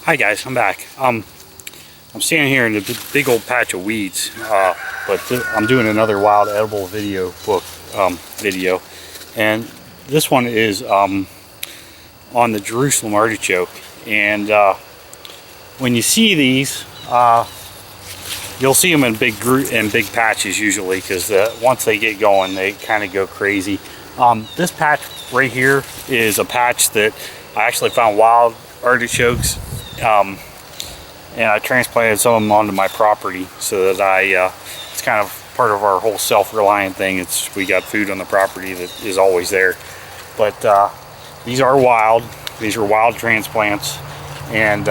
Hi guys, I'm back. I'm standing here in a big old patch of weeds, but I'm doing another wild edible video book video, and this one is on the Jerusalem artichoke. And when you see these, you'll see them in big patches usually, because once they get going, they kind of go crazy. This patch right here is a patch that I actually found wild artichokes. And I transplanted some of them onto my property so that it's kind of part of our whole self-reliant thing. We got food on the property that is always there. But these are wild. These are wild transplants, and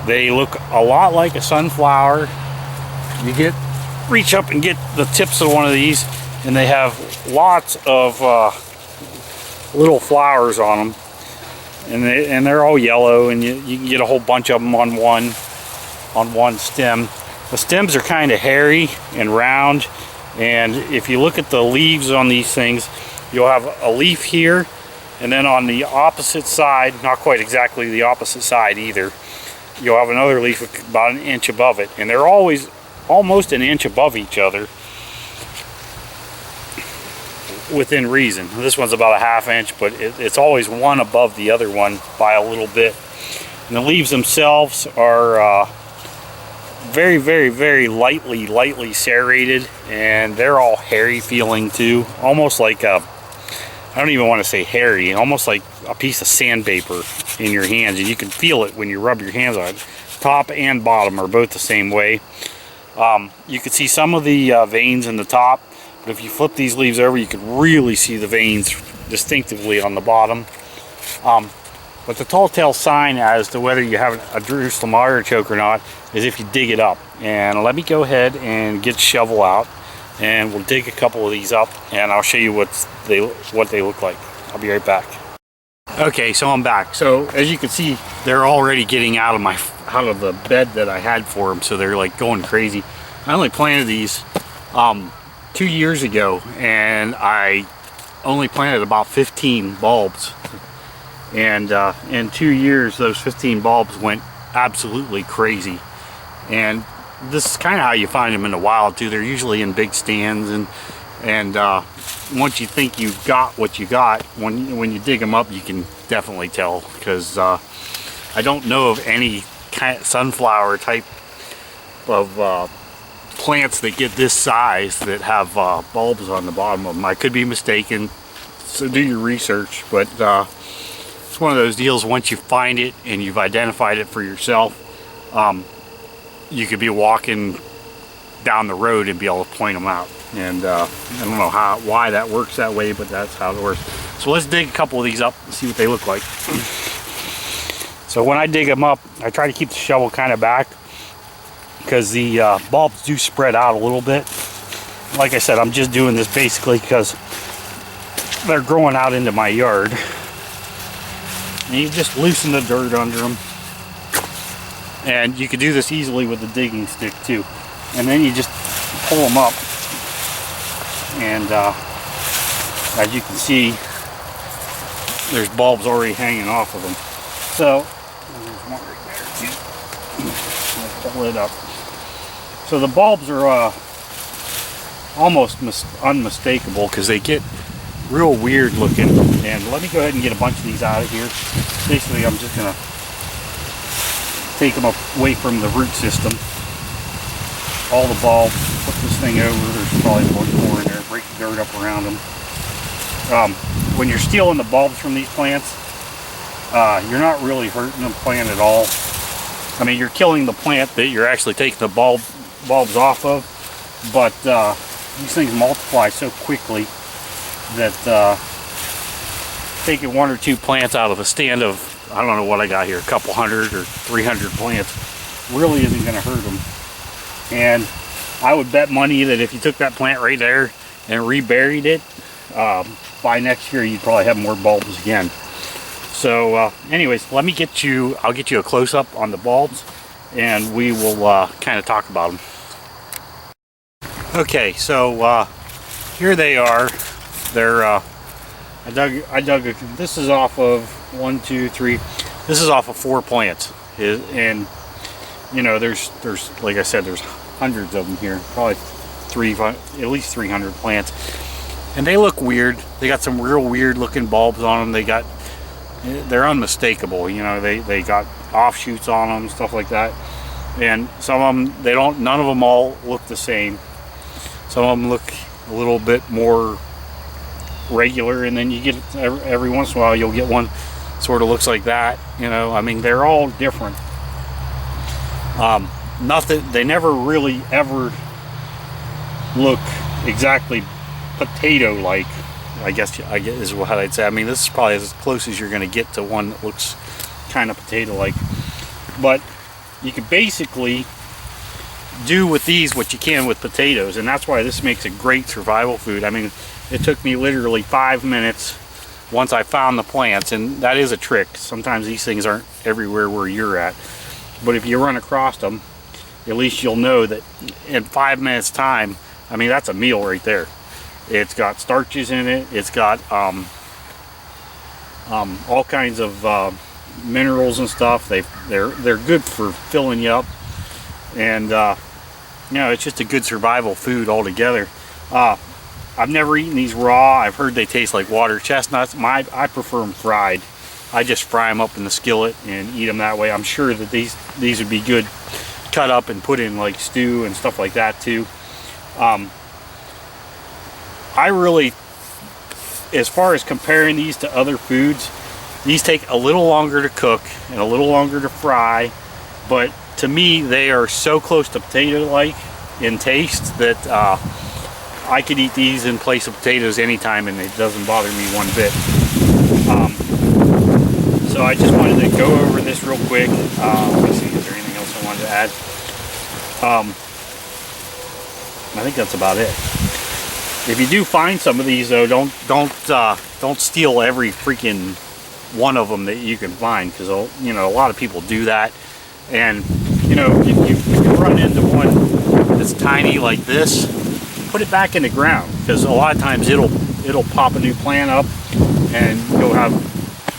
they look a lot like a sunflower. You reach up and get the tips of one of these, and they have lots of little flowers on them. And they're all yellow, and you can get a whole bunch of them on one stem. The stems are kind of hairy and round, and if you look at the leaves on these things, you'll have a leaf here, and then on the opposite side, not quite exactly the opposite side either, you'll have another leaf about an inch above it, and they're always almost an inch above each other within reason. This one's about a ½ inch, but it's always one above the other one by a little bit. And the leaves themselves are very, very, very lightly serrated, and they're all hairy feeling too, almost like I don't even want to say hairy, almost like a piece of sandpaper in your hands, and you can feel it when you rub your hands on it. Top and bottom are both the same way. You can see some of the veins in the top. But if you flip these leaves over, you can really see the veins distinctively on the bottom. But the telltale sign as to whether you have a Jerusalem artichoke or not is if you dig it up. And let me go ahead and get the shovel out, and we'll dig a couple of these up, and I'll show you what they look like. I'll be right back. Okay, so I'm back. So as you can see, they're already getting out of the bed that I had for them. So they're like going crazy. I only planted these 2 years ago, and I only planted about 15 bulbs, and in 2 years those 15 bulbs went absolutely crazy. And this is kind of how you find them in the wild too. They're usually in big stands, and once you think you've got what you got, when you dig them up, you can definitely tell, because I don't know of any kind of sunflower type of plants that get this size that have bulbs on the bottom of them. I could be mistaken, so do your research, but it's one of those deals. Once you find it and you've identified it for yourself, you could be walking down the road and be able to point them out. And I don't know why that works that way, but that's how it works. So let's dig a couple of these up and see what they look like. So when I dig them up, I try to keep the shovel kind of back, because the bulbs do spread out a little bit. Like I said, I'm just doing this basically because they're growing out into my yard. And you just loosen the dirt under them. And you can do this easily with the digging stick too. And then you just pull them up. And as you can see, there's bulbs already hanging off of them. So, there's one right there too. I'll pull it up. So the bulbs are almost unmistakable, because they get real weird looking. And let me go ahead and get a bunch of these out of here. Basically, I'm just going to take them away from the root system. All the bulbs, put this thing over. There's probably more in there. Break the dirt up around them. When you're stealing the bulbs from these plants, you're not really hurting the plant at all. I mean, you're killing the plant that you're actually taking the bulbs off of, but these things multiply so quickly that taking 1 or 2 plants out of a stand of, I don't know what I got here, a couple hundred or 300 plants, really isn't going to hurt them. And I would bet money that if you took that plant right there and reburied it, by next year you'd probably have more bulbs again. So anyways, I'll get you a close-up on the bulbs, and we will kind of talk about them. Okay, so here they are. They're I dug this is off of 1, 2, 3. This is off of 4 plants. And you know, there's like I said, there's hundreds of them here, probably at least 300 plants, and they look weird. They got some real weird looking bulbs on them. They're unmistakable. You know, they got offshoots on them, stuff like that. And some of them, none of them all look the same. Some of them look a little bit more regular, and then you get every once in a while you'll get one sort of looks like that. You know, I mean, they're all different. Nothing, they never really ever look exactly potato-like, I guess is what I'd say. I mean, this is probably as close as you're going to get to one that looks kind of potato-like. But you can basically do with these what you can with potatoes, and that's why this makes a great survival food. I mean, it took me literally 5 minutes once I found the plants, and that is a trick. Sometimes these things aren't everywhere where you're at, but if you run across them, at least you'll know that in 5 minutes time, I mean, that's a meal right there. It's got starches in it. It's got all kinds of minerals and stuff. They're good for filling you up, and you know, it's just a good survival food altogether. I've never eaten these raw. I've heard they taste like water chestnuts. I prefer them fried. I just fry them up in the skillet and eat them that way. I'm sure that these would be good cut up and put in like stew and stuff like that too. I really, as far as comparing these to other foods, these take a little longer to cook and a little longer to fry, but to me they are so close to potato-like in taste that I could eat these in place of potatoes anytime and it doesn't bother me one bit. So I just wanted to go over this real quick. Let me see, is there anything else I wanted to add? I think that's about it. If you do find some of these though, don't steal every freaking one of them that you can find, because you know, a lot of people do that. And you know, if you run into one that's tiny like this, put it back in the ground, because a lot of times it'll pop a new plant up and you'll have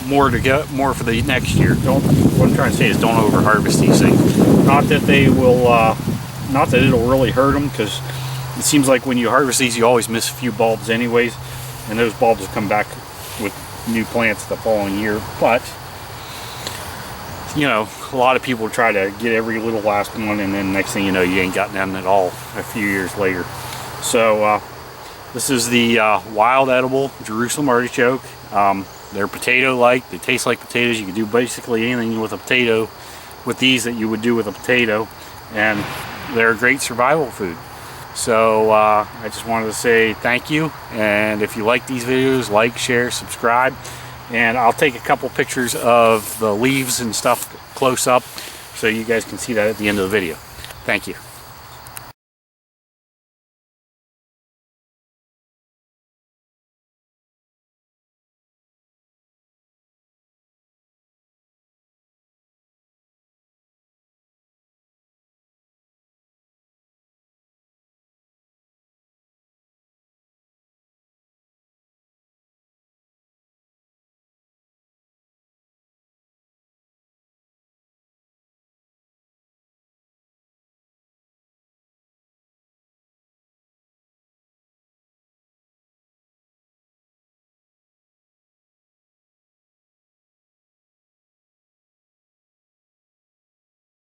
more for the next year. What I'm trying to say is don't over harvest these things. Not that they will not that it'll really hurt them, because it seems like when you harvest these you always miss a few bulbs anyways, and those bulbs will come back with new plants the following year. But you know, a lot of people try to get every little last one, and then next thing you know, you ain't got none at all a few years later. So this is the wild edible Jerusalem artichoke. They're potato-like. They taste like potatoes. You can do basically anything with a potato with these that you would do with a potato, and they're a great survival food. So I just wanted to say thank you, and if you like these videos, like, share, subscribe, and I'll take a couple pictures of the leaves and stuff close up so you guys can see that at the end of the video. Thank you.